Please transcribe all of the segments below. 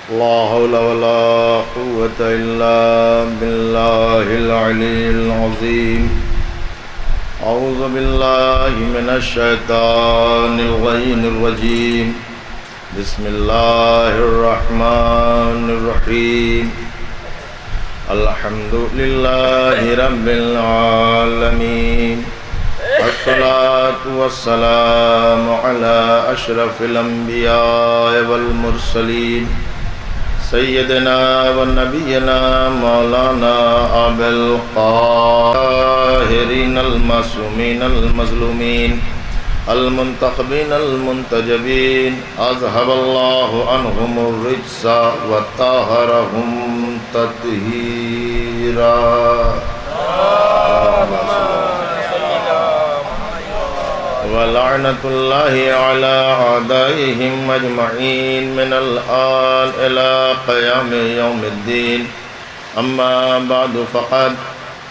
لا حول ولا قوة إلا بالله العلي العظيم. أعوذ بالله من الشيطان اللعين الرجيم. بسم الله الرحمن الرحيم. الحمد لله رب العالمين، والصلاة والسلام على أشرف الأنبياء والمرسلين، سيدنا ونبينا مولانا أبي الطاهرين المعصومين المظلومين المنتخبين المنتجبين، أذهب الله عنهم الرجس وطهرهم تطهيرا. ولعنة الله على أعدائهم أجمعين من الآن إلى قيام يوم الدين. أما بعد فقد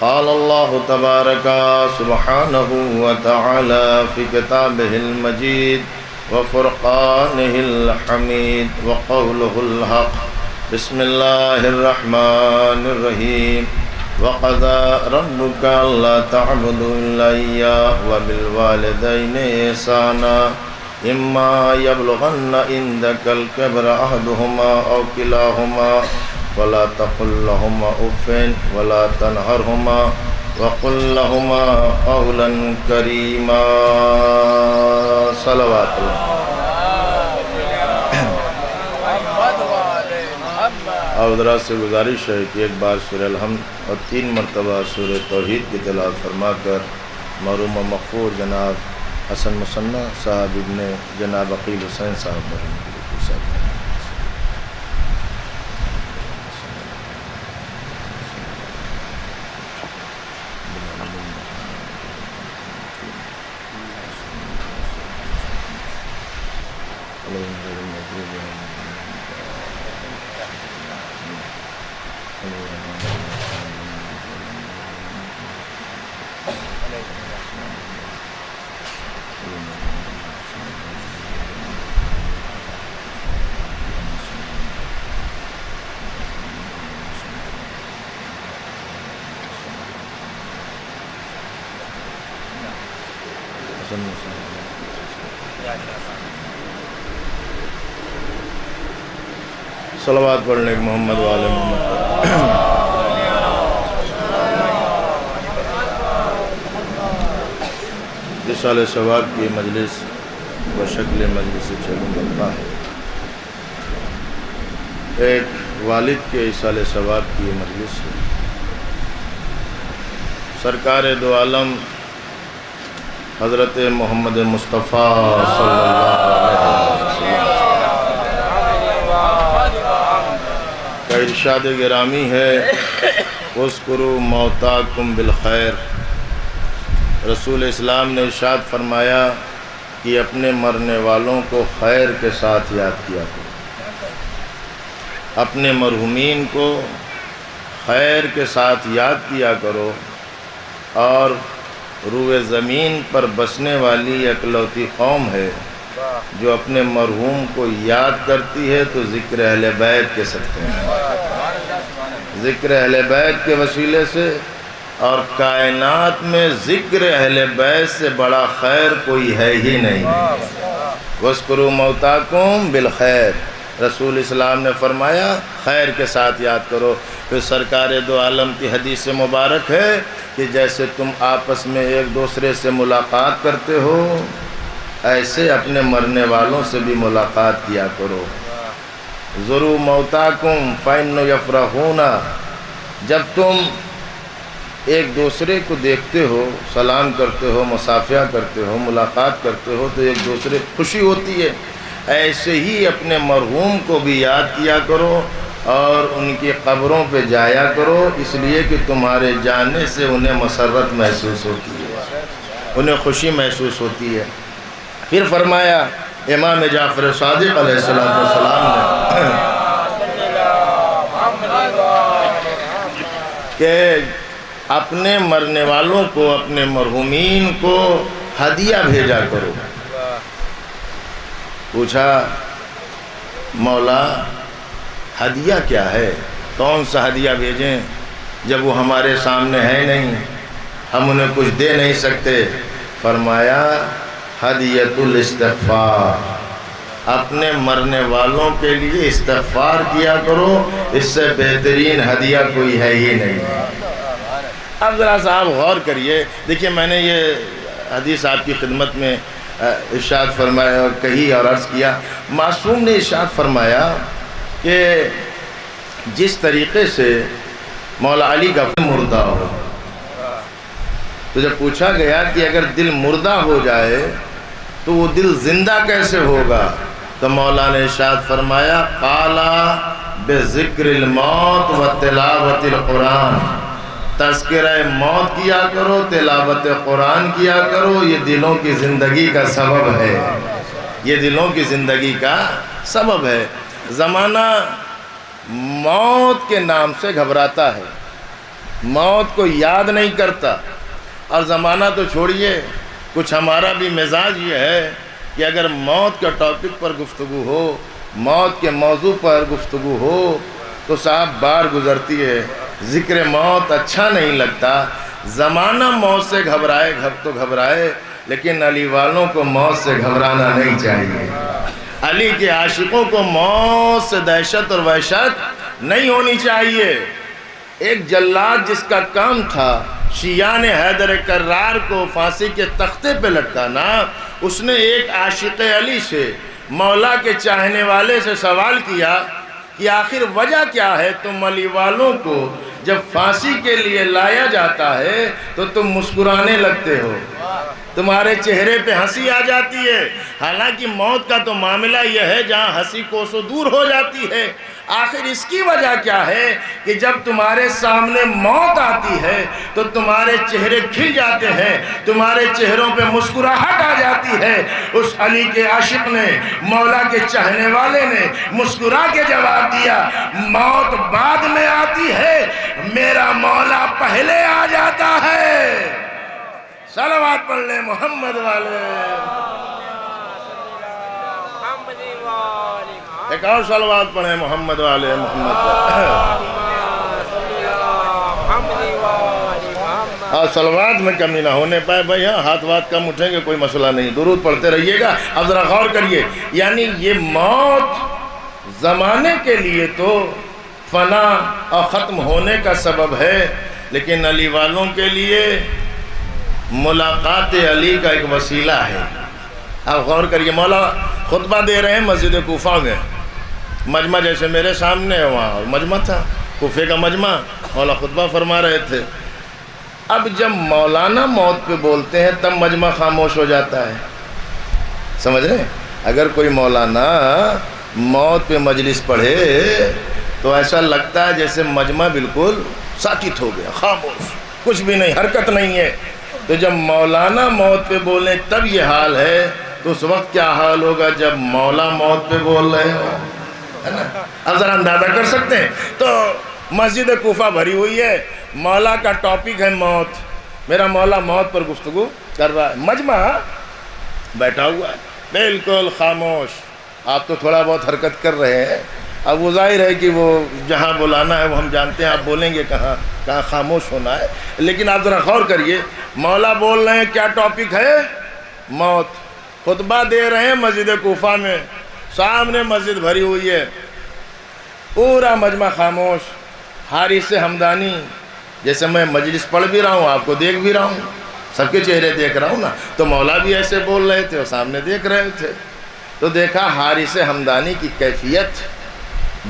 قال الله تبارك سبحانه وتعالى في كتابه المجيد وفرقانه الحميد وقوله الحق. بسم الله الرحمن الرحيم. وقضى ربك ألا تعبدوا إلا إياه وبالوالدين إحسانا إما يبلغن عندك الكبر أحدهما أو كلاهما فلا تقل لهما أف ولا تنهرهما وقل لهما قولا كريما. صلوات اللہ. حضرات سے گزارش ہے کہ ایک بار سورہ الحمد اور 3 مرتبہ سورہ توحید کی تلاوت فرما کر مرحوم و مغفور جناب حسن مصنع صاحب ابن جناب عقیل حسین صاحب مرحوم کی صاحب. صلوات پڑھنے کے محمد والے محمد. رسالہ ثواب کی مجلس بشکل مجلس چلوں بنتا ہے. ایک والد کے رسالہ ثواب کی مجلس ہے. سرکار دو عالم حضرت محمد مصطفیٰ صلی اللہ علیہ وسلم کا ارشاد گرامی ہے اذکروا موتاکم بالخیر. رسول اسلام نے ارشاد فرمایا کہ اپنے مرنے والوں کو خیر کے ساتھ یاد کیا کرو، اپنے مرحومین کو خیر کے ساتھ یاد کیا کرو. اور روئے زمین پر بسنے والی اکلوتی قوم ہے جو اپنے مرحوم کو یاد کرتی ہے تو ذکر اہل بیت کہہ سکتے ہیں. ذکر اہل بیت کے وسیلے سے، اور کائنات میں ذکر اہل بیت سے بڑا خیر کوئی ہے ہی نہیں. وَاذْكُرُوا مَوْتَاكُمْ بِالْخَيْرِ. رسول اسلام نے فرمایا خیر کے ساتھ یاد کرو. پھر سرکار دو عالم کی حدیث مبارک ہے کہ جیسے تم آپس میں ایک دوسرے سے ملاقات کرتے ہو ایسے اپنے مرنے والوں سے بھی ملاقات کیا کرو. ذرو موتاکم فإنہ یفرحون. جب تم ایک دوسرے کو دیکھتے ہو، سلام کرتے ہو، مصافحہ کرتے ہو، ملاقات کرتے ہو تو ایک دوسرے خوشی ہوتی ہے. ایسے ہی اپنے مرحوم کو بھی یاد کیا کرو اور ان کی قبروں پہ جایا کرو، اس لیے کہ تمہارے جانے سے انہیں مسرت محسوس ہوتی ہے، انہیں خوشی محسوس ہوتی ہے. پھر فرمایا امام جعفر صادق علیہ السلام نے کہ اپنے مرنے والوں کو، اپنے مرحومین کو ہدیہ بھیجا کرو. پوچھا مولا ہدیہ کیا ہے؟ کون سا ہدیہ بھیجیں جب وہ ہمارے سامنے ہے نہیں، ہم انہیں کچھ دے نہیں سکتے؟ فرمایا ہدیۃ الاستغفار، اپنے مرنے والوں کے لیے استغفار کیا کرو، اس سے بہترین ہدیہ کوئی ہے ہی نہیں۔ اب ذرا صاحب غور کریے، دیکھیے میں نے یہ حدیث آپ کی خدمت میں ارشاد فرمایا اور کہی اور عرض کیا، معصوم نے ارشاد فرمایا کہ جس طریقے سے مولا علی کا مردہ ہو، تو جب پوچھا گیا کہ اگر دل مردہ ہو جائے تو وہ دل زندہ کیسے ہوگا، تو مولا نے ارشاد فرمایا قالا بذکر الموت و تلاوت القرآن، تذکرہ موت کیا کرو، تلاوت قرآن کیا کرو، یہ دلوں کی زندگی کا سبب ہے، یہ دلوں کی زندگی کا سبب ہے۔ زمانہ موت کے نام سے گھبراتا ہے، موت کو یاد نہیں کرتا، اور زمانہ تو چھوڑیے، کچھ ہمارا بھی مزاج یہ ہے کہ اگر موت کا ٹاپک پر گفتگو ہو، موت کے موضوع پر گفتگو ہو تو صاحب بار گزرتی ہے، ذکر موت اچھا نہیں لگتا۔ زمانہ موت سے گھبرائے تو گھبرائے، لیکن علی والوں کو موت سے گھبرانا نہیں چاہیے، علی کے عاشقوں کو موت سے دہشت اور وحشت نہیں ہونی چاہیے۔ ایک جلاد جس کا کام تھا شیعان حیدر کرار کو پھانسی کے تختے پہ لٹکانا، اس نے ایک عاشق علی سے، مولا کے چاہنے والے سے سوال کیا کہ آخر وجہ کیا ہے تم علی والوں کو جب پھانسی کے لیے لایا جاتا ہے تو تم مسکرانے لگتے ہو، تمہارے چہرے پہ ہنسی آ جاتی ہے، حالانکہ موت کا تو معاملہ یہ ہے جہاں ہنسی کوسوں دور ہو جاتی ہے، آخر اس کی وجہ کیا ہے کہ جب تمہارے سامنے موت آتی ہے تو تمہارے چہرے کھل جاتے ہیں، تمہارے چہروں پہ مسکراہٹ آ جاتی ہے؟ اس علی کے عاشق نے، مولا کے چاہنے والے نے مسکرا کے جواب دیا، موت بعد میں آتی ہے، میرا مولا پہلے آ جاتا ہے۔ صلوات پڑھ لیں محمد والے، ایک اور صلوات پڑھیں محمد والے، محمد والے، اور صلوات میں کمی نہ ہونے پائے۔ بھائی ہاں ہاتھ وات کم اٹھیں گے کوئی مسئلہ نہیں، درود پڑھتے رہیے گا۔ اب ذرا غور کریے، یعنی یہ موت زمانے کے لیے تو فنا اور ختم ہونے کا سبب ہے، لیکن علی والوں کے لیے ملاقات علی کا ایک وسیلہ ہے۔ اب غور کریے، مولا خطبہ دے رہے ہیں مسجد کوفہ میں، مجمع جیسے میرے سامنے ہے وہاں اور مجمع تھا، کوفے کا مجمع، مولا خطبہ فرما رہے تھے۔ اب جب مولانا موت پہ بولتے ہیں تب مجمع خاموش ہو جاتا ہے، سمجھ رہے ہیں؟ اگر کوئی مولانا موت پہ مجلس پڑھے تو ایسا لگتا ہے جیسے مجمع بالکل ساکت ہو گیا، خاموش، کچھ بھی نہیں، حرکت نہیں ہے۔ تو جب مولانا موت پہ بولیں تب یہ حال ہے، تو اس وقت کیا حال ہوگا جب مولا موت پہ بول رہے ہو، ہے نا؟ اب ذرا اندازہ کر سکتے ہیں۔ تو مسجد کوفہ بھری ہوئی ہے، مولا کا ٹاپک ہے موت، میرا مولا موت پر گفتگو کر رہا ہے، مجمع بیٹھا ہوا ہے بالکل خاموش۔ آپ تو تھوڑا بہت حرکت کر رہے ہیں، اب وہ ظاہر ہے کہ وہ جہاں بلانا ہے وہ ہم جانتے ہیں، آپ بولیں گے کہاں خاموش ہونا ہے، لیکن آپ ذرا غور کریے، مولا بول رہے ہیں کیا ٹاپک ہے؟ موت۔ خطبہ دے رہے ہیں مسجد کوفہ میں، سامنے مسجد بھری ہوئی ہے، پورا مجمع خاموش۔ حارث حمدانی، جیسے میں مجلس پڑھ بھی رہا ہوں، آپ کو دیکھ بھی رہا ہوں، سب کے چہرے دیکھ رہا ہوں نا، تو مولا بھی ایسے بول رہے تھے اور سامنے دیکھ رہے تھے، تو دیکھا حارث حمدانی کی کیفیت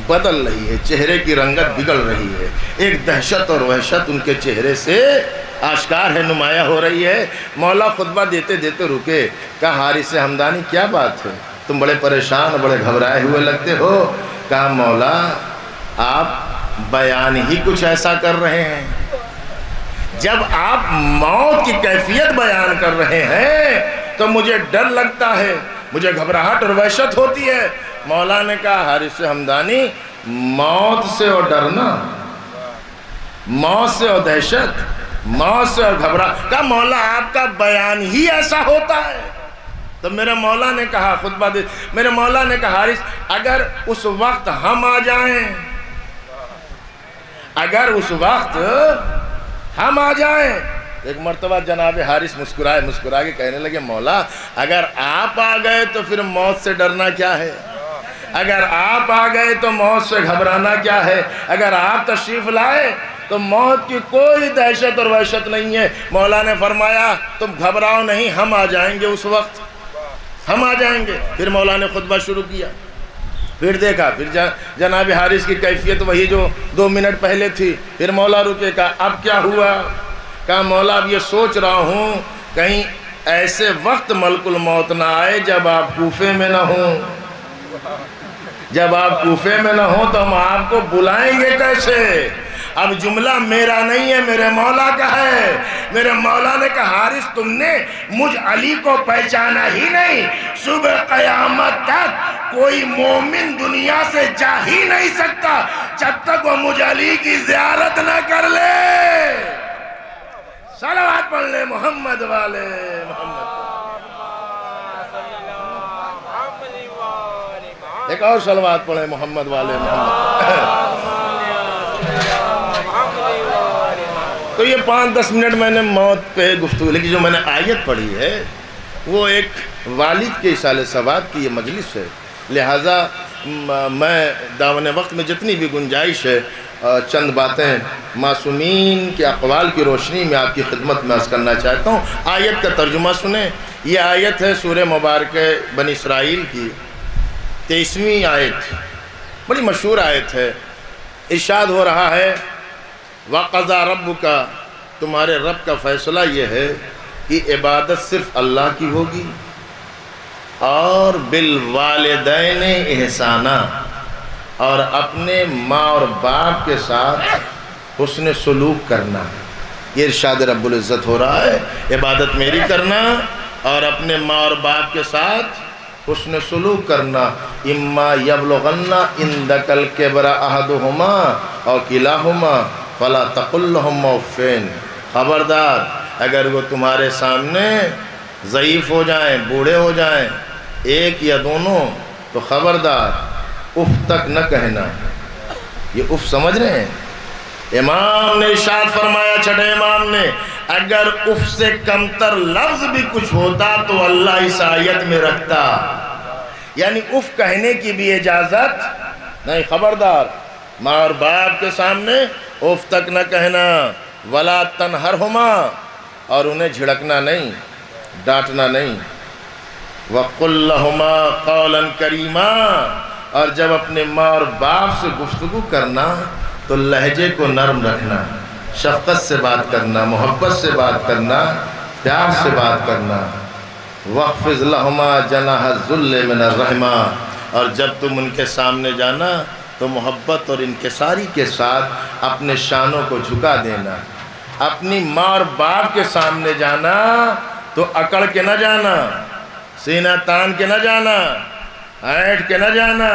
بدل رہی ہے، چہرے کی رنگت بگڑ رہی ہے، ایک دہشت اور وحشت ان کے چہرے سے آشکار ہے، نمایاں ہو رہی ہے۔ مولا خطبہ دیتے دیتے رکے، کہا حارث حمدانی کیا بات ہے، تم بڑے پریشان اور بڑے گھبرائے ہوئے لگتے ہو؟ کہا مولا آپ بیان ہی کچھ ایسا کر رہے ہیں، جب آپ موت کی کیفیت بیان کر رہے ہیں تو مجھے ڈر لگتا ہے، مجھے گھبراہٹ اور وحشت ہوتی ہے۔ مولا نے کہا حارث حمدانی، موت سے اور ڈرنا، موت سے اور دہشت، موت سے اور گھبراہٹ، کہا مولا آپ کا بیان ہی ایسا ہوتا ہے۔ تو میرے مولا نے کہا خطبہ دے، میرے مولا نے کہا حارث اگر اس وقت ہم آ جائیں، اگر اس وقت ہم آ جائیں. ایک مرتبہ جناب حارث مسکرا کے کہنے لگے مولا اگر آپ آ گئے تو پھر موت سے ڈرنا کیا ہے، اگر آپ آ گئے تو موت سے گھبرانا کیا ہے، اگر آپ تشریف لائے تو موت کی کوئی دہشت اور وحشت نہیں ہے. مولا نے فرمایا تم گھبراؤ نہیں، ہم آ جائیں گے، اس وقت ہم آ جائیں گے. پھر مولا نے خطبہ شروع کیا. پھر دیکھا، پھر جناب حارث کی کیفیت وہی جو 2 منٹ پہلے تھی. پھر مولا رکے، کہا اب کیا ہوا؟ کہا مولا اب یہ سوچ رہا ہوں کہیں ایسے وقت ملک الموت نہ آئے جب آپ کوفے میں نہ ہوں، جب آپ کوفے میں نہ ہوں تو ہم آپ کو بلائیں گے کیسے؟ اب جملہ میرا نہیں ہے، میرے مولا کا ہے. میرے مولا نے کہا حارث تم نے مجھ علی کو پہچانا ہی نہیں، صبح قیامت تک کوئی مومن دنیا سے جا ہی نہیں سکتا جب تک وہ مجھ علی کی زیارت نہ کر لے. صلوات پڑھ لے محمد والے محمد. ایک اور صلوات پڑھیں محمد والے محمد. تو یہ 5-10 منٹ میں نے موت پہ گفتگو، لیکن جو میں نے آیت پڑھی ہے وہ ایک والد کے اصال ثواب کی یہ مجلس ہے. لہٰذا میں دامن وقت میں جتنی بھی گنجائش ہے چند باتیں معصومین کے اقوال کی روشنی میں آپ کی خدمت میں عرض کرنا چاہتا ہوں. آیت کا ترجمہ سنیں. یہ آیت ہے سورہ مبارکہ بنی اسرائیل کی 23ویں آیت، بڑی مشہور آیت ہے. ارشاد ہو رہا ہے وَقَضَى رَبُّكَ، تمہارے رب کا فیصلہ یہ ہے کہ عبادت صرف اللہ کی ہوگی، اور بالوالدین احسانہ، اور اپنے ماں اور باپ کے ساتھ حسن سلوک کرنا. یہ ارشاد رب العزت ہو رہا ہے، عبادت میری کرنا اور اپنے ماں اور باپ کے ساتھ حسن سلوک کرنا. اما یبلغن عندک الکبر احدہما او کلاہما فلا تقل لہما اف. خبردار اگر وہ تمہارے سامنے ضعیف ہو جائیں، بوڑھے ہو جائیں، ایک یا دونوں، تو خبردار اف تک نہ کہنا. یہ اف سمجھ رہے ہیں؟ امام نے ارشاد فرمایا، چھٹے امام نے، اگر اف سے کمتر لفظ بھی کچھ ہوتا تو اللہ اس آیت میں رکھتا. یعنی اف کہنے کی بھی اجازت نہیں. خبردار ماں اور باپ کے سامنے اف تک نہ کہنا. ولا تنہرہما، اور انہیں جھڑکنا نہیں، ڈانٹنا نہیں. وقل لہما قولا کریما، اور جب اپنے ماں اور باپ سے گفتگو کرنا تو لہجے کو نرم رکھنا، شفقت سے بات کرنا، محبت سے بات کرنا، پیار سے بات کرنا. وَخْفِضْ لَهُمَا جَنَاحَ الذُّلِّ مِنَ الرَّحْمَةِ، اور جب تم ان کے سامنے جانا تو محبت اور انکساری کے ساتھ اپنے شانوں کو جھکا دینا. اپنی ماں اور باپ کے سامنے جانا تو اکڑ کے نہ جانا، سینہ تان کے نہ جانا، اینٹ کے نہ جانا،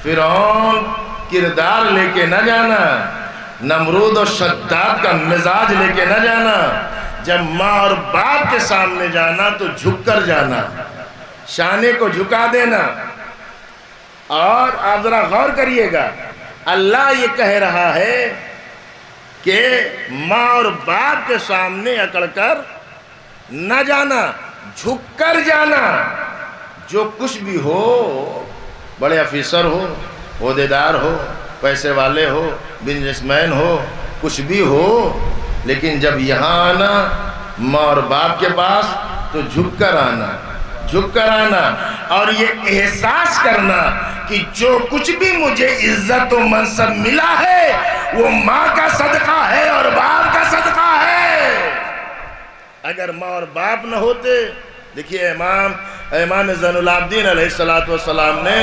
فرعون کردار لے کے نہ جانا، نمرود اور شداد کا مزاج لے کے نہ جانا. جب ماں اور باپ کے سامنے جانا تو جھک کر جانا، شانے کو جھکا دینا. اور آپ ذرا غور کریے گا، اللہ یہ کہہ رہا ہے کہ ماں اور باپ کے سامنے اکڑ کر نہ جانا، جھک کر جانا. جو کچھ بھی ہو، بڑے افیسر ہو، عہدیدار ہو، پیسے والے ہو، بزنس مین ہو، کچھ بھی ہو، لیکن جب یہاں آنا ماں اور باپ کے پاس تو جھک کر آنا، جھک کر آنا. اور یہ احساس کرنا کہ جو کچھ بھی مجھے عزت و منصب ملا ہے وہ ماں کا صدقہ ہے اور باپ کا صدقہ ہے. اگر ماں اور باپ نہ ہوتے، دیکھیے امام زین العابدین علیہ السلام نے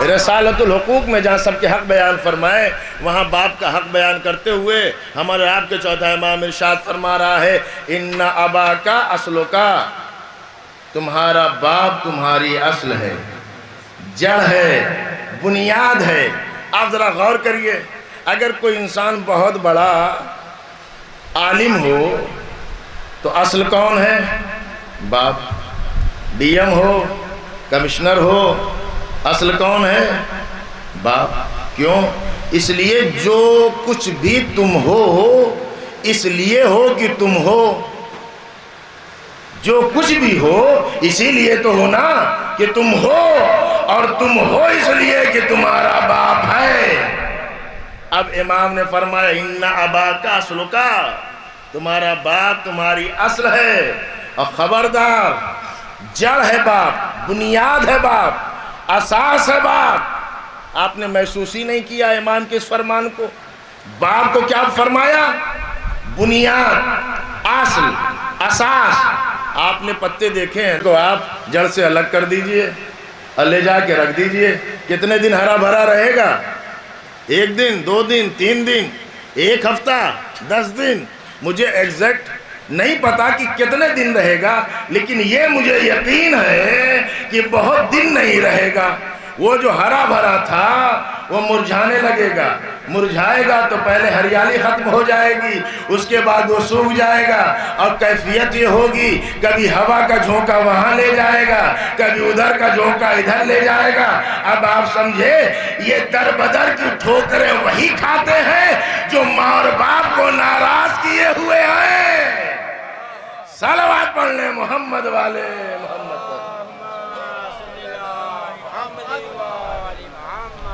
رسالت الحقوق میں جہاں سب کے حق بیان فرمائے، وہاں باپ کا حق بیان کرتے ہوئے ہمارے آپ کے چوتھا امام ارشاد فرما رہا ہے ان اباکا اصلکا، تمہارا باپ تمہاری اصل ہے، جڑ ہے، بنیاد ہے. آپ ذرا غور کریے، اگر کوئی انسان بہت بڑا عالم ہو، تو اصل کون ہے؟ باپ. ڈی ایم ہو، کمشنر ہو، اصل کون ہے؟ باپ. کیوں؟ اس لیے جو کچھ بھی تم ہو اس لیے ہو کہ تم ہو. جو کچھ بھی ہو اسی لیے تو ہو نا کہ تم ہو، اور تم ہو اس لیے کہ تمہارا باپ ہے. اب امام نے فرمایا ان اباک اصلک، تمہارا باپ تمہاری اصل ہے. اور خبردار، جڑ ہے باپ، بنیاد ہے باپ، اساس ہے باپ. آپ نے محسوس ہی نہیں کیا امام کے اس فرمان کو؟ باپ کو کیا فرمایا؟ بنیاد، اصل، اساس. آپ نے پتے دیکھے ہیں تو آپ جڑ سے الگ کر دیجئے اور لے جا کے رکھ دیجئے، کتنے دن ہرا بھرا رہے گا؟ 1 دن، 2 دن، 3 دن، 1 ہفتہ، 10 دن، مجھے ایگزیکٹ نہیں پتا کہ کتنے دن رہے گا، لیکن یہ مجھے یقین ہے کہ بہت دن نہیں رہے گا. وہ جو ہرا بھرا تھا وہ مرجھانے لگے گا. مرجھائے گا تو پہلے ہریالی ختم ہو جائے گی، اس کے بعد وہ سوکھ جائے گا. اور کیفیت یہ ہوگی، کبھی ہوا کا جھونکا وہاں لے جائے گا، کبھی ادھر کا جھونکا ادھر لے جائے گا. اب آپ سمجھے یہ در بدر کی ٹھوکریں وہی کھاتے ہیں جو ماں اور باپ کو ناراض کیے ہوئے ہیں. صلوات پڑھ لیں محمد والے محمد.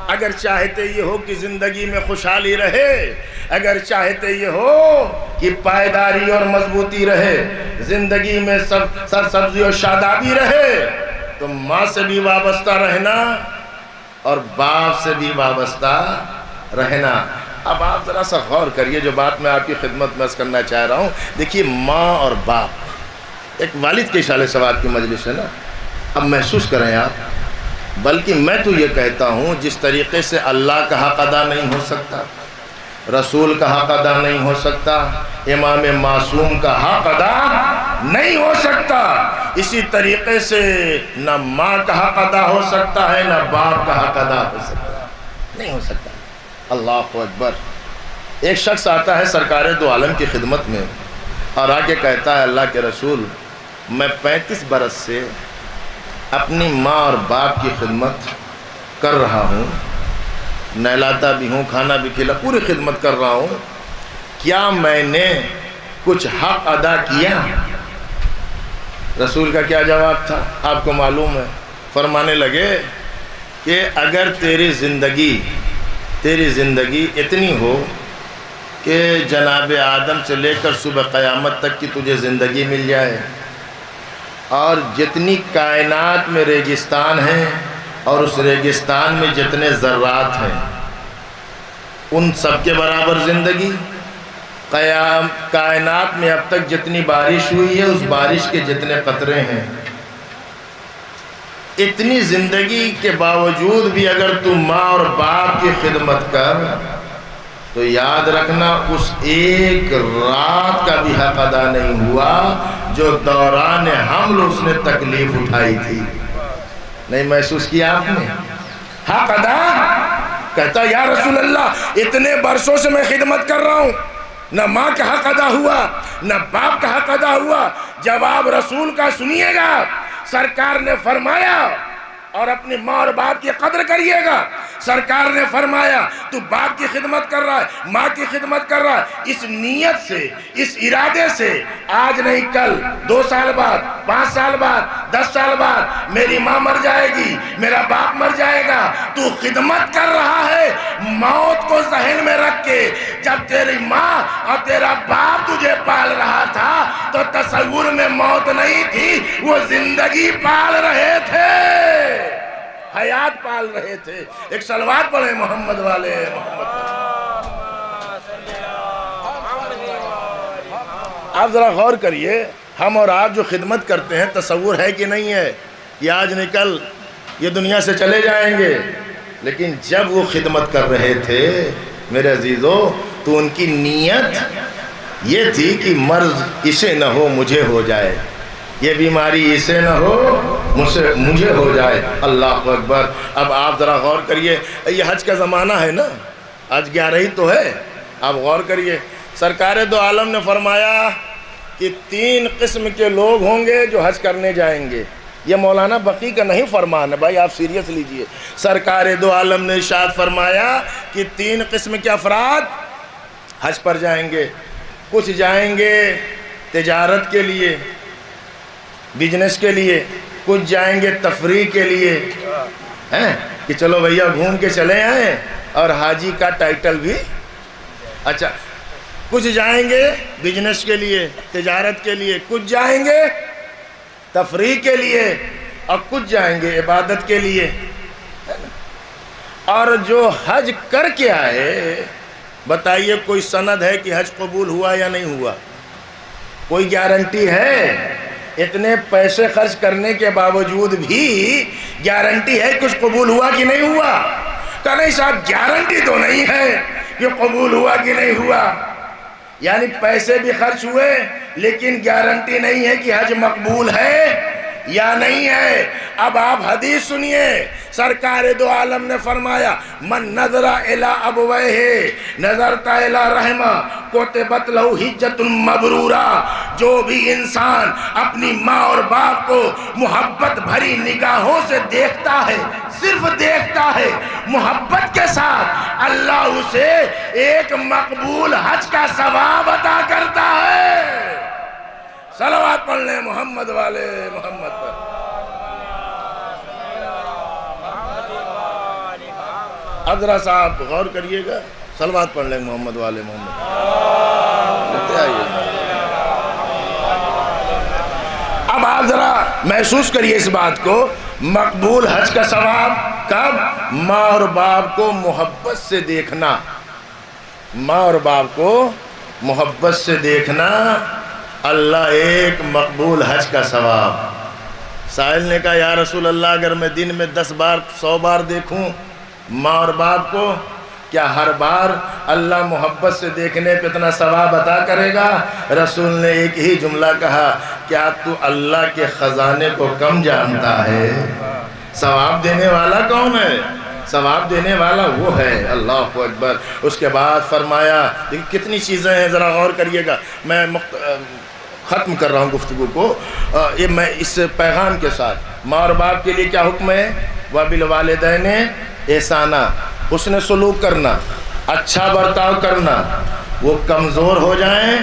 اگر چاہتے یہ ہو کہ زندگی میں خوشحالی رہے، اگر چاہتے یہ ہو کہ پائیداری اور مضبوطی رہے، زندگی میں سرسبزی اور شادابی رہے، تو ماں سے بھی وابستہ رہنا اور باپ سے بھی وابستہ رہنا. اب آپ ذرا سا غور کریے جو بات میں آپ کی خدمت میں عرض کرنا چاہ رہا ہوں. دیکھیے ماں اور باپ، ایک والد کے اشارے سوال کی مجلس ہے نا. اب محسوس کریں آپ، بلکہ میں تو یہ کہتا ہوں جس طریقے سے اللہ کا حق ادا نہیں ہو سکتا، رسول کا حق ادا نہیں ہو سکتا، امام معصوم کا حق ادا نہیں ہو سکتا، اسی طریقے سے نہ ماں کا حق ادا ہو سکتا ہے، نہ باپ کا حق ادا ہو سکتا ہے، نہیں ہو سکتا. اللہ اکبر. ایک شخص آتا ہے سرکار دو عالم کی خدمت میں اور آگے کہتا ہے اللہ کے رسول، میں 35 برس سے اپنی ماں اور باپ کی خدمت کر رہا ہوں، نہلاتا بھی ہوں، کھانا بھی کھلا، پوری خدمت کر رہا ہوں، کیا میں نے کچھ حق ادا کیا؟ رسول کا کیا جواب تھا آپ کو معلوم ہے؟ فرمانے لگے کہ اگر تیری زندگی اتنی ہو کہ جناب آدم سے لے کر صبح قیامت تک کی تجھے زندگی مل جائے، اور جتنی کائنات میں ریگستان ہیں اور اس ریگستان میں جتنے ذرات ہیں ان سب کے برابر زندگی، کائنات میں اب تک جتنی بارش ہوئی ہے اس بارش کے جتنے قطرے ہیں، اتنی زندگی کے باوجود بھی اگر تو ماں اور باپ کی خدمت کر تو یاد رکھنا اس ایک رات کا بھی حق ادا نہیں ہوا جو دوران حمل اس نے تکلیف اٹھائی تھی. نہیں محسوس کیا آپ نے؟ حق ادا کہتا یا رسول اللہ اتنے برسوں سے میں خدمت کر رہا ہوں، نہ ماں کا حق ادا ہوا نہ باپ کا حق ادا ہوا. جواب رسول کا سنیے گا. سرکار نے فرمایا اور اپنی ماں اور باپ کی قدر کریے گا. سرکار نے فرمایا تو باپ کی خدمت کر رہا ہے، ماں کی خدمت کر رہا ہے، اس نیت سے، اس ارادے سے آج نہیں کل، 2 سال بعد، 5 سال بعد، 10 سال بعد میری ماں مر جائے گی، میرا باپ مر جائے گا، تو خدمت کر رہا ہے موت کو ذہن میں رکھ کے. جب تیری ماں اور تیرا باپ تجھے پال رہا تھا تو تصور میں موت نہیں تھی، وہ زندگی پال رہے تھے، حیات پال رہے تھے. ایک صلوات پڑھیں محمد والے محمد. آپ ذرا غور کریے، ہم اور آپ جو خدمت کرتے ہیں تصور ہے کہ نہیں ہے کہ آج نکل یہ دنیا سے چلے جائیں گے، لیکن جب وہ خدمت کر رہے تھے میرے عزیزو تو ان کی نیت یہ تھی کہ مرض اسے نہ ہو مجھے ہو جائے، یہ بیماری اسے نہ ہو مجھے ہو جائے. اللہ اکبر. اب آپ ذرا غور کریے، یہ حج کا زمانہ ہے نا، آج 11 ہی تو ہے. آپ غور کریے، سرکار دو عالم نے فرمایا کہ 3 قسم کے لوگ ہوں گے جو حج کرنے جائیں گے۔ یہ مولانا بقی کا نہیں فرمان ہے بھائی، آپ سیریس لیجئے۔ سرکار دو عالم نے ارشاد فرمایا کہ 3 قسم کے افراد حج پر جائیں گے۔ کچھ جائیں گے تجارت کے لیے، بزنس کے لیے، کچھ جائیں گے تفریح کے لیے، کہ چلو بھیا گھوم کے چلے آئیں اور حاجی کا ٹائٹل بھی اچھا۔ کچھ جائیں گے بزنس کے لیے، تجارت کے لیے، کچھ جائیں گے تفریح کے لیے، اور کچھ جائیں گے عبادت کے لیے۔ اور جو حج کر کے آئے، بتائیے کوئی سند ہے کہ حج قبول ہوا یا نہیں ہوا؟ کوئی گارنٹی ہے؟ اتنے پیسے خرچ کرنے کے باوجود بھی گارنٹی ہے کچھ قبول ہوا کہ نہیں ہوا؟ کہ نہیں صاحب گارنٹی تو نہیں ہے کہ قبول ہوا کہ نہیں ہوا، یعنی پیسے بھی خرچ ہوئے لیکن گارنٹی نہیں ہے کہ حج مقبول ہے یا نہیں ہے۔ اب آپ حدیث سنیے، سرکار دو عالم نے فرمایا من نظر الی ابویہ نظرت الی رحمہ کتبت لہ حجۃ مبرورہ۔ جو بھی انسان اپنی ماں اور باپ کو محبت بھری نگاہوں سے دیکھتا ہے، صرف دیکھتا ہے محبت کے ساتھ، اللہ اسے ایک مقبول حج کا ثواب عطا کرتا ہے۔ صلوات پڑھ لیں محمد والے محمد پر۔ حضرہ صاحب غور کریے گا، صلوات پڑھ لیں محمد والے محمد۔ اب آپ ذرا محسوس کریے اس بات کو، مقبول حج کا ثواب کب؟ ماں اور باپ کو محبت سے دیکھنا، ماں اور باپ کو محبت سے دیکھنا، اللہ ایک مقبول حج کا ثواب۔ سائل نے کہا یا رسول اللہ اگر میں دن میں 10 بار 100 بار دیکھوں ماں اور باپ کو، کیا ہر بار اللہ محبت سے دیکھنے پہ اتنا ثواب عطا کرے گا؟ رسول نے ایک ہی جملہ کہا، کیا تو اللہ کے خزانے کو کم جانتا ہے؟ ثواب دینے والا کون ہے؟ ثواب دینے والا وہ ہے۔ اللہ اکبر۔ اس کے بعد فرمایا، کتنی چیزیں ہیں ذرا غور کریے گا، میں ختم کر رہا ہوں گفتگو کو یہ میں اس پیغام کے ساتھ۔ ماں اور باپ کے لیے کیا حکم ہے؟ وَبِالْوَالِدَيْنِ احسانًا، حسن سلوک کرنا، اچھا برتاؤ کرنا۔ وہ کمزور ہو جائیں،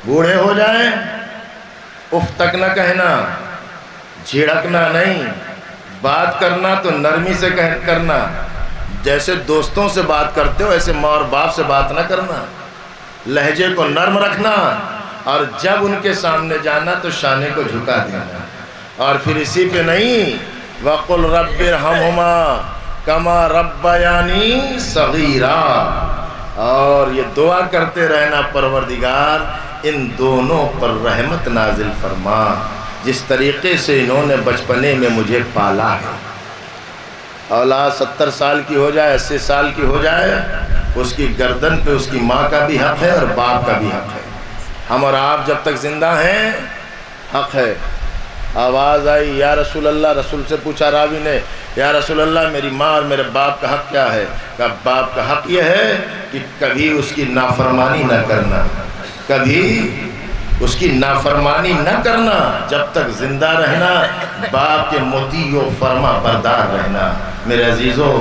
بوڑھے ہو جائیں، اف تک نہ کہنا، جھڑکنا نہیں، بات کرنا تو نرمی سے کرنا، جیسے دوستوں سے بات کرتے ہو ایسے ماں اور باپ سے بات نہ کرنا، لہجے کو نرم رکھنا، اور جب ان کے سامنے جانا تو شانے کو جھکا دینا۔ اور پھر اسی پہ نہیں، وَقُلْ رَبِّ ارْحَمْهُمَا كَمَا رَبَّيَانِي صَغِيرًا، اور یہ دعا کرتے رہنا پروردگار ان دونوں پر رحمت نازل فرما جس طریقے سے انہوں نے بچپنے میں مجھے پالا ہے۔ اولاد 70 سال کی ہو جائے، 80 سال کی ہو جائے، اس کی گردن پہ اس کی ماں کا بھی حق ہے اور باپ کا بھی حق ہے۔ ہم اور آپ جب تک زندہ ہیں حق ہے۔ آواز آئی یا رسول اللہ، رسول سے پوچھا راوی نے، یا رسول اللہ میری ماں اور میرے باپ کا حق کیا ہے؟ کہ باپ کا حق یہ ہے کہ کبھی اس کی نافرمانی نہ کرنا، کبھی اس کی نافرمانی نہ کرنا، جب تک زندہ رہنا باپ کے مطیع و فرما بردار رہنا۔ میرے عزیزو،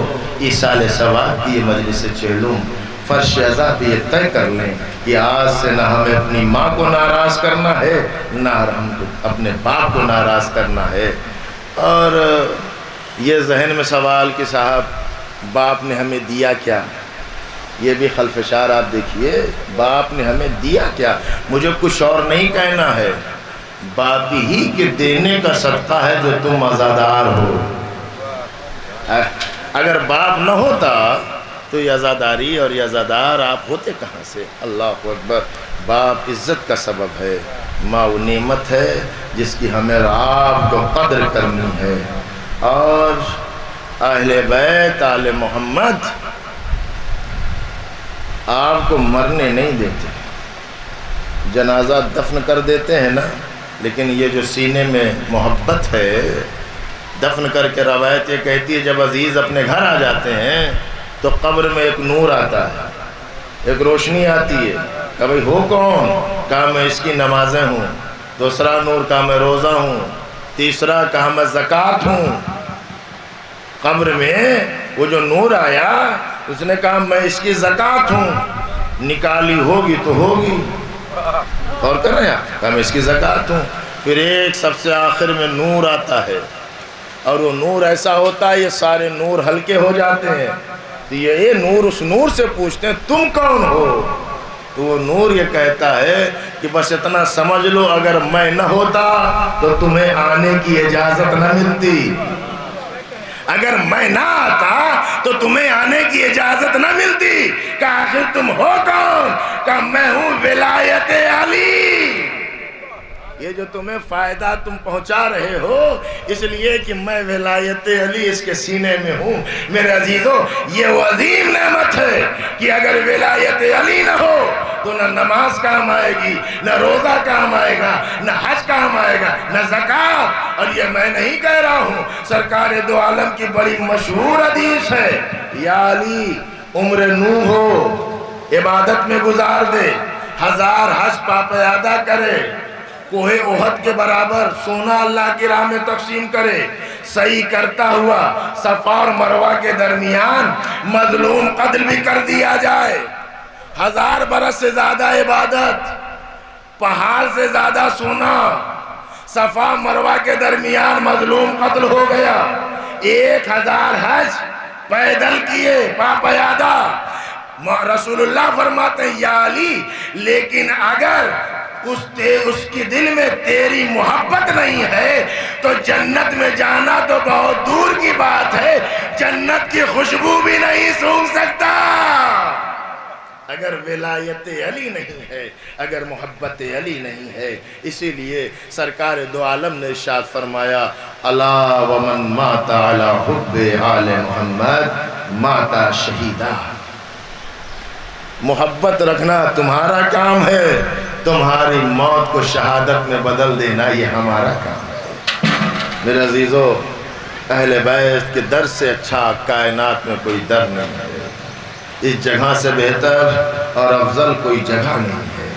ایصال ثواب کی یہ مجلس چہلم فرش ازاں پہ یہ طے کر لیں کہ آج سے نہ ہمیں اپنی ماں کو ناراض کرنا ہے، نہ ہم کو اپنے باپ کو ناراض کرنا ہے۔ اور یہ ذہن میں سوال کہ صاحب باپ نے ہمیں دیا کیا، یہ بھی خلفشار آپ دیکھیے، باپ نے ہمیں دیا کیا؟ مجھے کچھ اور نہیں کہنا ہے، باپ ہی کے دینے کا صدقہ ہے جو تم عزادار ہو۔ اگر باپ نہ ہوتا تو یہ عزاداری اور یہ عزادار آپ ہوتے کہاں سے؟ اللہ اکبر۔ باپ عزت کا سبب ہے، ماں وہ نعمت ہے جس کی ہمیں آپ کو قدر کرنی ہے۔ اور اہل بیت آل محمد آپ کو مرنے نہیں دیتے، جنازہ دفن کر دیتے ہیں نا، لیکن یہ جو سینے میں محبت ہے، دفن کر کے روایت یہ کہتی ہے جب عزیز اپنے گھر آ جاتے ہیں تو قبر میں ایک نور آتا ہے، ایک روشنی آتی ہے کہ بھئی ہو کون؟ کہا میں اس کی نمازیں ہوں. دوسرا نور کہا میں روزہ ہوں. تیسرا کہا میں زکوٰۃ ہوں. قبر میں وہ جو نور آیا اس نے کہا میں اس کی زکوٰۃ ہوں. نکالی ہوگی تو ہوگی. اور کر رہے ہیں کہا میں اس کی زکوٰۃ ہوں. پھر ایک سب سے آخر میں نور آتا ہے اور وہ نور ایسا ہوتا ہے یہ سارے نور ہلکے ہو جاتے ہیں. تو یہ نور اس نور سے پوچھتے ہیں تم کون ہو؟ تو وہ نور یہ کہتا ہے کہ بس اتنا سمجھ لو اگر میں نہ ہوتا تو تمہیں آنے کی اجازت نہ ملتی. اگر میں نہ آتا تو تمہیں آنے کی اجازت نہ ملتی. کہ آخر تم ہو کون؟ کہ میں ہوں ولایت علی. یہ جو تمہیں فائدہ تم پہنچا رہے ہو اس لیے کہ میں ولایت علی اس کے سینے میں ہوں. میرے عزیزو یہ وہ عظیم نعمت ہے کہ اگر ولایت علی نہ ہو تو نہ نماز کام آئے گی، نہ روزہ کام آئے گا، نہ حج کام آئے گا، نہ زکوٰۃ. اور یہ میں نہیں کہہ رہا ہوں، سرکار دو عالم کی بڑی مشہور حدیث ہے یا علی عمر نوح ہو عبادت میں گزار دے، 1000 حج پاپیادہ کرے، کوہ احد کے برابر سونا اللہ کی راہ میں تقسیم کرے، صحیح کرتا ہوا صفا اور مروہ کے درمیان مظلوم قتل بھی کر دیا جائے، 1000 برس سے زیادہ عبادت، پہاڑ سے زیادہ سونا، صفا مروہ کے درمیان مظلوم قتل ہو گیا، 1000 حج پیدل کیے پاپیادہ. رسول اللہ فرماتے ہیں یا علی لیکن اگر اس کی دل میں تیری محبت نہیں ہے تو جنت میں جانا تو بہت دور کی بات ہے، جنت کی خوشبو بھی نہیں سونگھ سکتا. اگر ولایت علی نہیں ہے، اگر محبت علی نہیں ہے. اسی لیے سرکار دو عالم نے ارشاد فرمایا الا ومن مات علی حب آل محمد مات شہیدا. محبت رکھنا تمہارا کام ہے، تمہاری موت کو شہادت میں بدل دینا یہ ہمارا کام ہے. میرے عزیزو اہل بیت کے در سے اچھا کائنات میں کوئی در نہیں ہے. اس جگہ سے بہتر اور افضل کوئی جگہ نہیں ہے.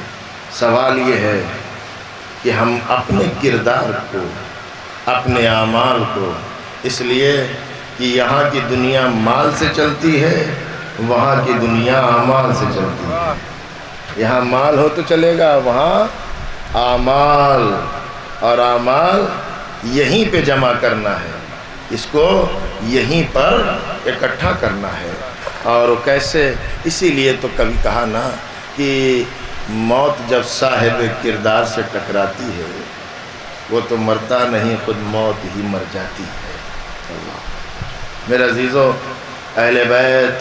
سوال یہ ہے کہ ہم اپنے کردار کو، اپنے اعمال کو، اس لیے کہ یہاں کی دنیا مال سے چلتی ہے، وہاں کی دنیا اعمال سے چلتی ہے. یہاں مال ہو تو چلے گا، وہاں اعمال، اور اعمال یہیں پہ جمع کرنا ہے، اس کو یہیں پر اکٹھا کرنا ہے. اور کیسے؟ اسی لیے تو کبھی کہا نا کہ موت جب صاحب کردار سے ٹکراتی ہے وہ تو مرتا نہیں، خود موت ہی مر جاتی ہے. اللہ میرے عزیزو اہل بیت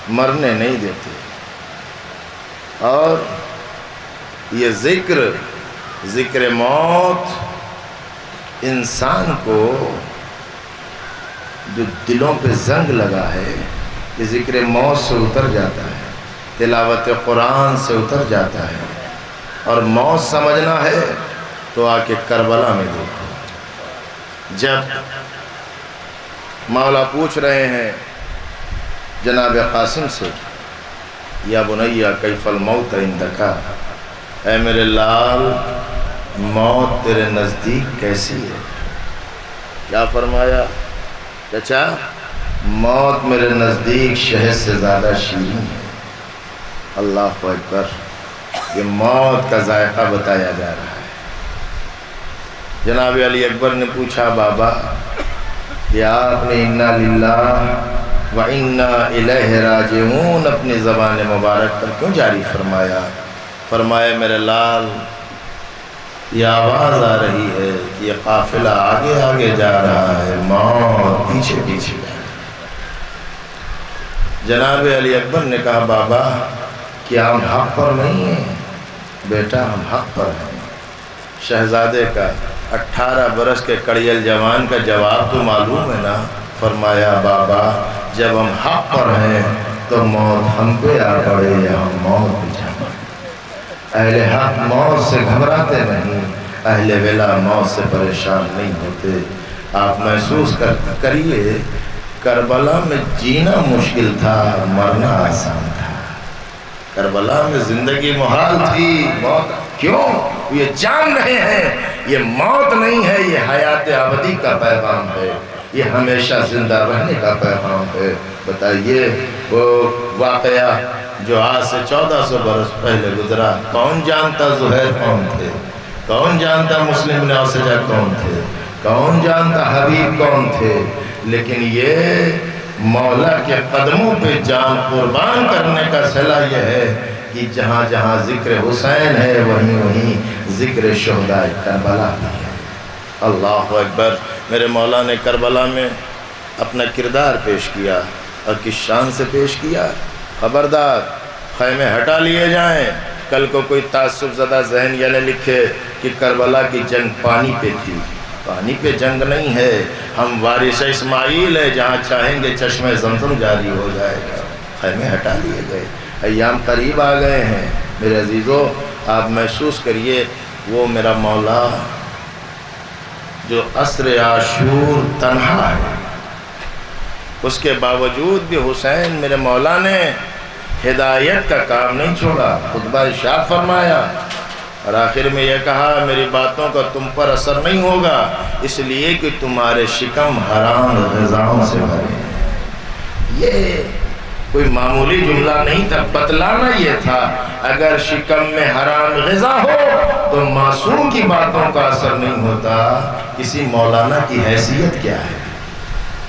مرنے نہیں دیتے. اور یہ ذکر موت انسان کو جو دلوں پہ زنگ لگا ہے یہ ذکر موت سے اتر جاتا ہے، تلاوت قرآن سے اتر جاتا ہے. اور موت سمجھنا ہے تو آ کے کربلا میں دیکھو. جب مولا پوچھ رہے ہیں جناب قاسم سے یا بنیا کیف الموت عندک، اے میرے لال موت تیرے نزدیک کیسی ہے؟ کیا فرمایا؟ چچا موت میرے نزدیک شہد سے زیادہ شیریں ہے. اللہ اکبر. یہ موت کا ذائقہ بتایا جا رہا ہے. جناب علی اکبر نے پوچھا بابا کیا آپ نے انا للہ وَإِنَّا إِلَيْهِ رَاجِعُونَ اپنی زبان مبارک پر کیوں جاری فرمایا؟ فرمایا میرے لال یہ آواز آ رہی ہے کہ یہ قافلہ آگے آگے جا رہا ہے، موت پیچھے پیچھے جا رہا ہے. جناب علی اکبر نے کہا بابا کیا ہم حق پر نہیں ہیں؟ بیٹا ہم حق پر ہیں. شہزادے کا 18 برس کے کڑیل جوان کا جواب تو معلوم ہے نا. فرمایا بابا جب ہم حق پر ہیں تو موت ہم پہ آ پڑے یا ہم موت پہ جائیں. اہل حق موت سے گھبراتے نہیں، اہل ولا موت سے پریشان نہیں ہوتے. آپ محسوس کریے کربلا میں جینا مشکل تھا، مرنا آسان تھا. کربلا میں زندگی محال تھی، موت کیوں؟ یہ جان رہے ہیں یہ موت نہیں ہے، یہ حیات ابدی کا پیغام ہے، یہ ہمیشہ زندہ رہنے کا پیغام ہے۔ بتائیے وہ واقعہ جو آج سے 1400 برس پہلے گزرا، کون جانتا زہیر کون تھے؟ کون جانتا مسلم بن اوسجہ کون تھے؟ کون جانتا حبیب کون تھے؟ لیکن یہ مولا کے قدموں پہ جان قربان کرنے کا صلہ یہ ہے کہ جہاں جہاں ذکر حسین ہے وہیں وہیں ذکر شہداء کربلا بھی ہے۔ اللہ اکبر۔ میرے مولا نے کربلا میں اپنا کردار پیش کیا، اور کس شان سے پیش کیا؟ خبردار خیمے ہٹا لیے جائیں، کل کو کوئی تعصب زدہ ذہن یہ نہ لکھے کہ کربلا کی جنگ پانی پہ تھی۔ پانی پہ جنگ نہیں ہے، ہم وارث اسماعیل ہے، جہاں چاہیں گے چشمہ زمزم جاری ہو جائے گا۔ خیمے ہٹا لیے گئے، ایام قریب آ گئے ہیں۔ میرے عزیزو آپ محسوس کریے وہ میرا مولا جو عصر عاشور تنہا ہے، اس کے باوجود بھی حسین میرے مولا نے ہدایت کا کام نہیں چھوڑا، خطبہ ارشاد فرمایا اور آخر میں یہ کہا میری باتوں کا تم پر اثر نہیں ہوگا، اس لیے کہ تمہارے شکم حرام غذاؤں سے بھرے ہیں۔ یہ کوئی معمولی جملہ نہیں تھا، بتلانا یہ تھا اگر شکم میں حرام غذا ہو تو معصوم کی باتوں کا اثر نہیں ہوتا، کسی مولانا کی حیثیت کیا ہے،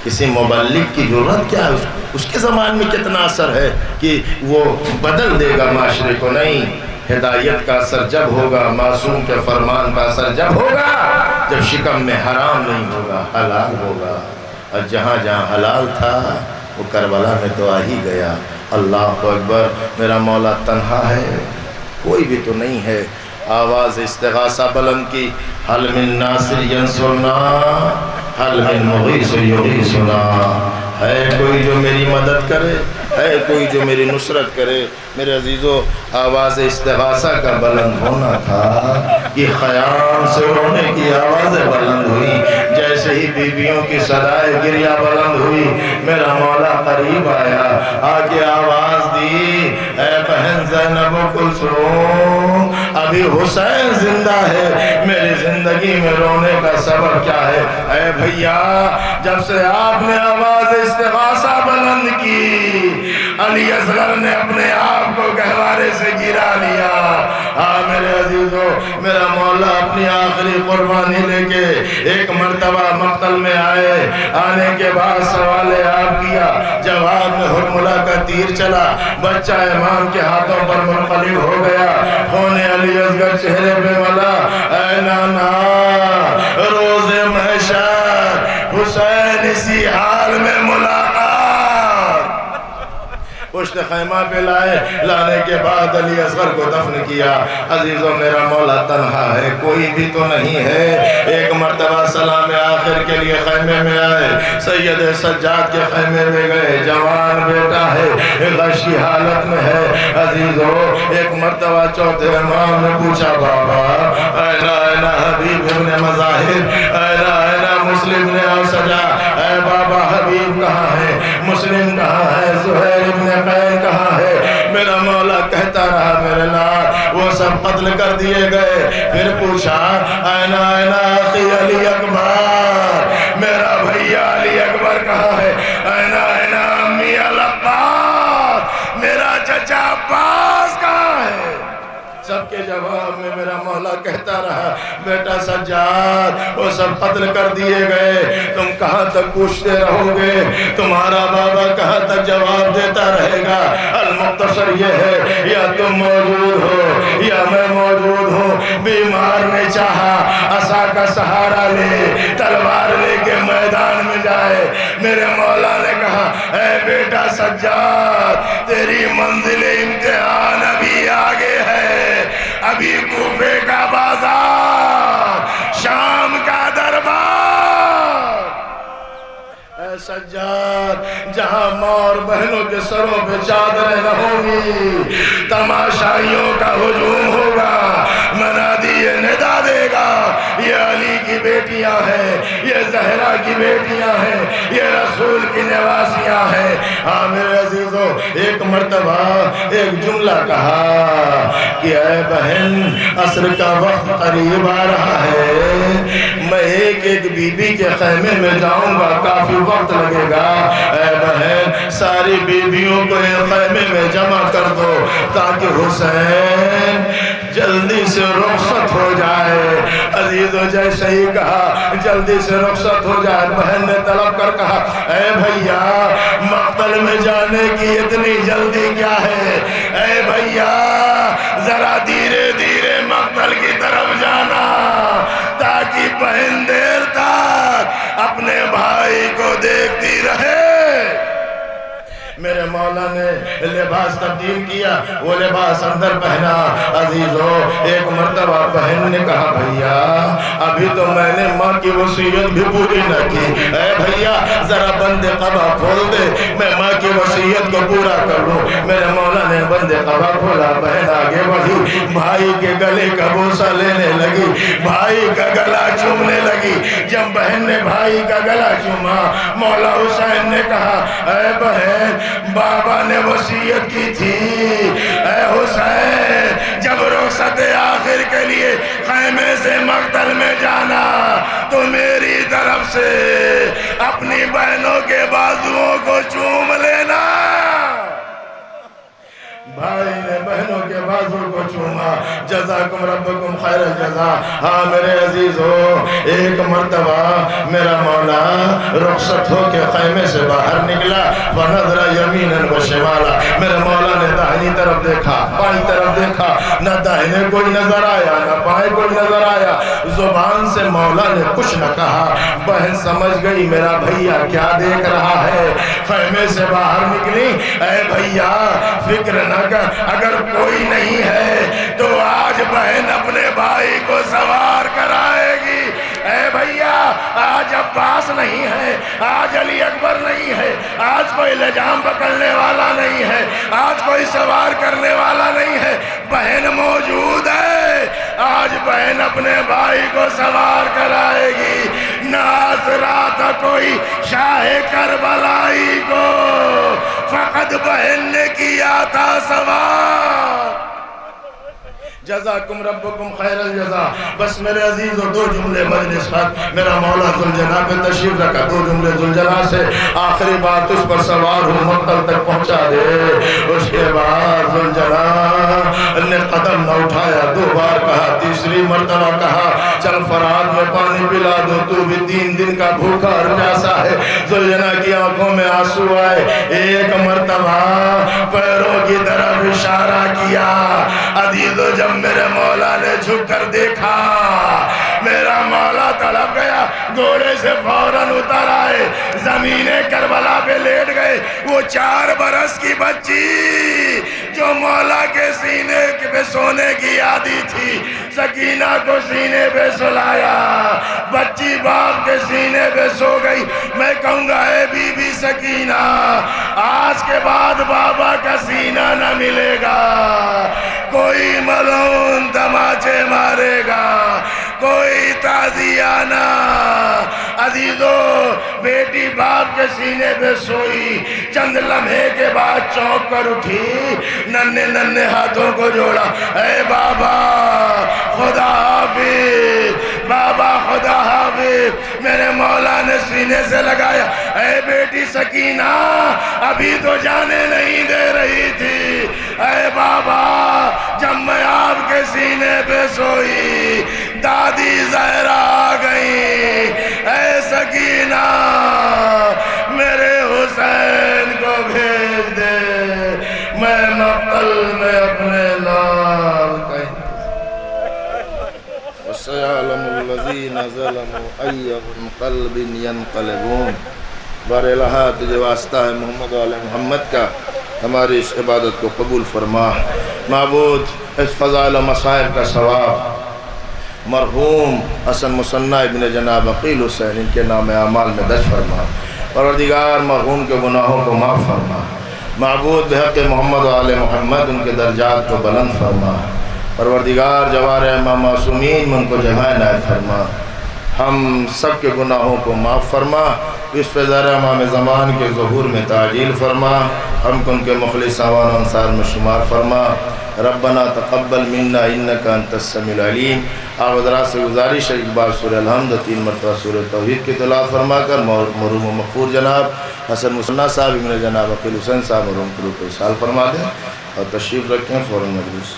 کسی مبلغ کی ضرورت کیا ہے، اس کے زمان میں کتنا اثر ہے کہ وہ بدل دے گا معاشرے کو؟ نہیں، ہدایت کا اثر جب ہوگا، معصوم کے فرمان کا اثر جب ہوگا جب شکم میں حرام نہیں ہوگا، حلال ہوگا۔ اور جہاں جہاں حلال تھا وہ کربلا میں تو آ ہی گیا۔ اللہ اکبر۔ میرا مولا تنہا ہے، کوئی بھی تو نہیں ہے۔ آواز استغاثہ بلند کی، حل من ناصر ینصرنا، حل من مغیث یغیثنا، ہے کوئی جو میری مدد کرے، ہے کوئی جو میری نصرت کرے۔ میرے عزیزو آواز استغاثہ کا بلند ہونا تھا کہ خیام سے رونے کی آوازیں بلند ہوئی، جیسے ہی بیویوں کی صدائے گریہ بلند ہوئی میرا مولا قریب آیا، آگے آواز دی، اے بہن زینب و کلثوم، ابھی حسین زندہ ہے، میری زندگی میں رونے کا سبب کیا ہے؟ اے بھیا جب سے آپ نے آواز استغاثہ بلند کی علی اصغر نے اپنے آپ کو گہوارے سے گرا لیا۔ میرے عزیزو میرا مولا اپنی آخری قربانی لے کے ایک مرتبہ مقتل میں آئے، آنے کے بعد سوال آپ کیا، جواب میں حرملہ کا تیر چلا، بچہ امام کے ہاتھوں پر منقلب ہو گیا، خون علی اصغر چہرے پہ ملا، اے نانا روز محشر حسین اسی حال میں ملاقات۔ پشت خیمہ پہ لائے، لانے کے بعد علی اصغر کو دفن کیا۔ عزیزو میرا مولا تنہا ہے، کوئی بھی تو نہیں ہے۔ ایک مرتبہ سلام آخر کے لیے خیمے میں آئے، سید سجاد کے خیمے میں گئے، جوان بیٹا ہے، غش کی حالت میں ہے۔ عزیزو ایک مرتبہ چوتھے امام نے پوچھا، بابا اینا حبیب ابن مظاہر، اینا مسلم نے اوسجہ، اے بابا حبیب کہاں ہے، مسلم کہاں ہے، زہیر ابن قین کہاں ہے؟ میرا مولا کہتا رہا میرے لال وہ سب قتل کر دیے گئے۔ پھر پوچھا اینا اخی علی اکبر، میرا بھیا علی اکبر کہاں ہے؟ اینا امی العباس، میرا چچا عباس کہاں ہے؟ سب کے جواب میں میرا مولا کہتا رہا، بیٹا سجاد وہ سب قتل کر دیے گئے، تم کہاں تک پوچھتے رہو گے؟ تمہارا بابا کہاں تک جواب دیتا رہے گا؟ المختصر یہ ہے، یا تم موجود ہو یا میں موجود ہوں۔ بیمار نے چاہا عصا کا سہارا لے، تلوار لے کے میدان میں جائے، میرے مولا نے کہا اے بیٹا سجاد تیری منزل امتحان ابھی آگے ہے، ابھی کوفے کا بازار، شام کا دربار۔ اے سجاد جہاں ماں اور بہنوں کے سروں پہ چادریں نہ ہوں گی، تماشائیوں کا ہجوم ہوگا، منادی یہ ندا دے گا، یہ علی کی بیٹی بیٹیاں ہیں، یہ زہرا کی بیٹیاں ہیں، یہ رسول کی نواسیاں ہیں۔ ہاں میرے عزیزو، ایک مرتبہ ایک جملہ کہا کہ اے بہن عصر کا وقت قریب آ رہا ہے، میں ایک ایک بی بی کے خیمے میں جاؤں گا، کافی وقت لگے گا۔ اے بہن ساری بیویوں کو ایک خیمے میں جمع کر دو تاکہ حسین جلدی سے رخصت ہو جائے۔ عزیزو جیسے ہی کہا جلدی سے رخصت ہو جائے، بہن نے طلب کر کہا اے بھیا مقتل میں جانے کی اتنی جلدی کیا ہے؟ اے بھیا ذرا دھیرے دھیرے مقتل کی طرف جانا تاکہ بہن دیر تک اپنے بھائی کو دیکھتی رہے۔ میرے مولا نے لباس تبدیل کیا، وہ لباس اندر پہنا۔ عزیزو ایک مرتبہ بہن نے کہا بھیا ابھی تو میں نے ماں کی وصیت بھی پوری نہ کی، اے بھیا ذرا بند قبا کھول دے میں ماں کی وصیت کو پورا کر لوں۔ میرے مولا نے بند قبا کھولا، بہن آگے بڑھی، بھائی کے گلے کا بوسہ لینے لگی، بھائی کا گلا چومنے لگی۔ جب بہن نے بھائی کا گلا چوما، مولا حسین نے کہا اے بہن بابا نے وصیت کی تھی اے حسین جب رخصت آخر کے لیے خیمے سے مقتل میں جانا تو میری طرف سے اپنی بہنوں کے بازوؤں کو چوم لینا۔ بھائی نے بہنوں کے بازو کو چوما، جزاکم ربکم خیر الجزا۔ ہاں میرے عزیزو ایک مرتبہ میرا مولا رخصت ہو کے خیمے سے باہر نکلا، فنظر یمینا و شمالا، میرے مولا نے داہنی طرف دیکھا، بائیں طرف دیکھا، نہ داہنے کوئی نظر آیا نہ بائیں کوئی نظر آیا، زبان سے مولا نے کچھ نہ کہا۔ بہن سمجھ گئی میرا بھیا کیا دیکھ رہا ہے، خیمے سے باہر نکلی، اے بھیا فکر نہ کر، اگر کوئی نہیں ہے تو آج بہن اپنے بھائی کو سوار کرائے گی۔ اے بھیا آج عباس نہیں ہے، آج علی اکبر نہیں ہے، آج کوئی لجام پکڑنے والا نہیں ہے، آج کوئی سوار کرنے والا نہیں ہے، بہن موجود ہے، آج بہن اپنے بھائی کو سوار کرائے گی۔ ناز رہا تھا کوئی شاہ کربلائی کو، فقط بہن نے کیا تھا سوار۔ جزاکم ربکم خیر الجزا۔ بس میرے عزیزو دو جملے مجلس خط، میرا مولا ذوالجلال پہ تشریف رکھا، دو جملے ذوالجلال سے آخری بات اس پر سوار ہوں مقتل تک پہنچا دے۔ اس کے بعد ذوالجلال نے قدم نہ اٹھایا، دو بار کہا، تیسری مرتبہ کہا چل فرات میں پانی پلا دو، تو بھی 3 دن کا بھوکا اور پیاسا ہے۔ ذوالجلال کی آنکھوں میں آنسو آئے، ایک مرتبہ پیروں کی طرف اشارہ کیا۔ عزیزو جب میرے مولا نے جھک کر دیکھا، میرا مولا تڑپ گیا، گھوڑے سے فوراً اتر آئے، زمین کربلا پہ لیٹ گئے۔ وہ 4 برس کی بچی جو مولا کے سینے پہ سونے کی عادی تھی، سکینہ کو سینے پہ سلایا، بچی باپ کے سینے پہ سو گئی۔ میں کہوں گا اے بی بی سکینہ آج کے بعد بابا کا سینہ نہ ملے گا، کوئی ملعون تماچے مارے گا، کوئی تعزیانہ۔ عزیزو بیٹی باپ کے سینے پہ سوئی، چند لمحے کے بعد چونک کر اٹھی، ننھے ننھے ہاتھوں کو جوڑا، اے بابا خدا حافظ، بابا خدا حافظ۔ میرے مولا نے سینے سے لگایا، اے بیٹی سکینہ ابھی تو جانے نہیں دے رہی تھی، اے بابا جب میں آپ کے سینے پہ سوئی دادی زہرا آ گئی، اے سکینہ میرے حسین کو بھیج دے، میں مقتل میں اپنے لال کہیں۔ وَسَيَعْلَمُ الَّذِينَ ظَلَمُوا أَيَّ مُنقَلِبٍ يَنقَلِبُونَ۔ بار الہ تجھے واسطہ ہے محمد و آل محمد کا، ہماری اس عبادت کو قبول فرما۔ معبود اس فضائل و مصائب کا ثواب مرحوم حسن مصنع ابن جناب عقیل حسین ان کے نام اعمال میں درج فرما۔ پروردگار مرحوم کے گناہوں کو معاف فرما۔ معبود بحق محمد و آل محمد ان کے درجات کو بلند فرما۔ پروردگار جوار امام معصومین میں ان کو جگہ عنایت فرما۔ ہم سب کے گناہوں کو معاف فرما، اس فیضان امام زمان کے ظہور میں تعجیل فرما، ہم کو ان کے مخلص اعوان و انصار میں شمار فرما۔ ربنا تقبل منا انک انت السمیع العلیم۔ آپ حضرات سے گزارش ہے ایک بار سورہ الحمد 3 مرتبہ سورہ توحید کی تلاوت فرما کر مرحوم و مغفور جناب حسن مصنع صاحب ابن جناب عقیل حسین صاحب اور ان کو اصال فرما دیں اور تشریف رکھیں فوراً مجلس۔